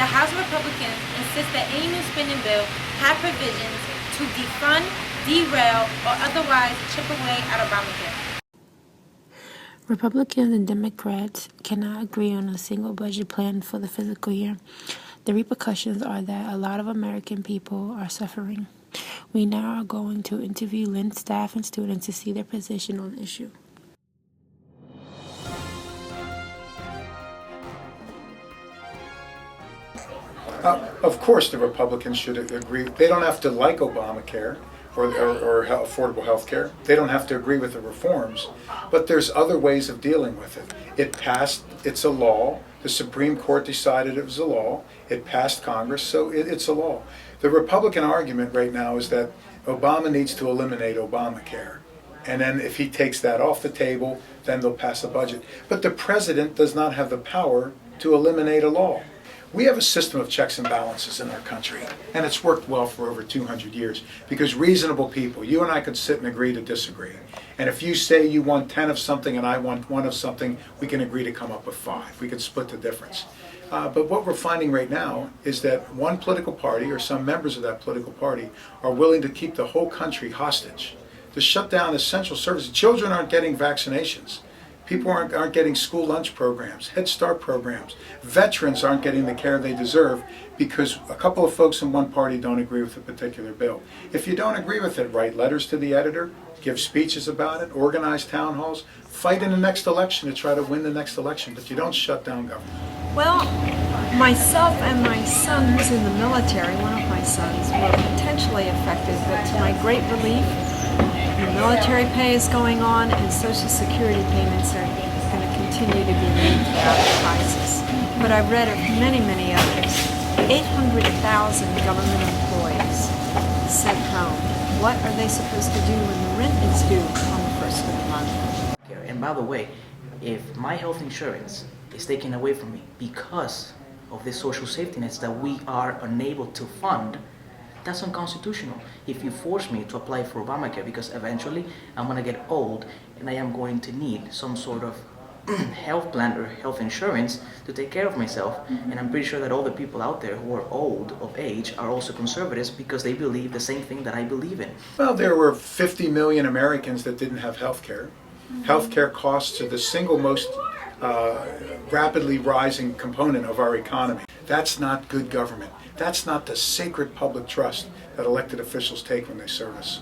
the House Republicans insist that any new spending bill have provisions to defund, derail, or otherwise chip away at Obamacare. Republicans and Democrats cannot agree on a single budget plan for the fiscal year. The repercussions are that a lot of American people are suffering. We now are going to interview Lynn's staff and students to see their position on the issue. Of course the Republicans should agree. They don't have to like Obamacare or affordable health care. They don't have to agree with the reforms, but there's other ways of dealing with it. It passed, it's a law. The Supreme Court decided it was a law. It passed Congress, so it's a law. The Republican argument right now is that Obama needs to eliminate Obamacare. And then if he takes that off the table, then they'll pass a budget. But the president does not have the power to eliminate a law. We have a system of checks and balances in our country, and it's worked well for over 200 years because reasonable people, you and I could sit and agree to disagree. And if you say you want 10 of something and I want 1 of something, we can agree to come up with 5. We can split the difference. But what we're finding right now is that one political party or some members of that political party are willing to keep the whole country hostage, to shut down essential services. Children aren't getting vaccinations. People aren't getting school lunch programs, Head Start programs. Veterans aren't getting the care they deserve because a couple of folks in one party don't agree with a particular bill. If you don't agree with it, write letters to the editor, give speeches about it, organize town halls, fight in the next election to try to win the next election, but you don't shut down government. Well, myself and my son who's in the military, one of my sons, were potentially affected, but to my great relief, the military pay is going on and Social Security payments are going to continue to be made throughout the crisis. But I've read of many, many others. 800,000 government employees sent home. What are they supposed to do when the rent is due on the first of the month? And by the way, if my health insurance is taken away from me because of the social safety nets that we are unable to fund, that's unconstitutional. If you force me to apply for Obamacare, because eventually I'm going to get old and I am going to need some sort of health plan or health insurance to take care of myself. And I'm pretty sure that all the people out there who are old of age are also conservatives because they believe the same thing that I believe in. Well, there were 50 million Americans that didn't have health care. Health care costs are the single most rapidly rising component of our economy. That's not good government. That's not the sacred public trust that elected officials take when they serve us.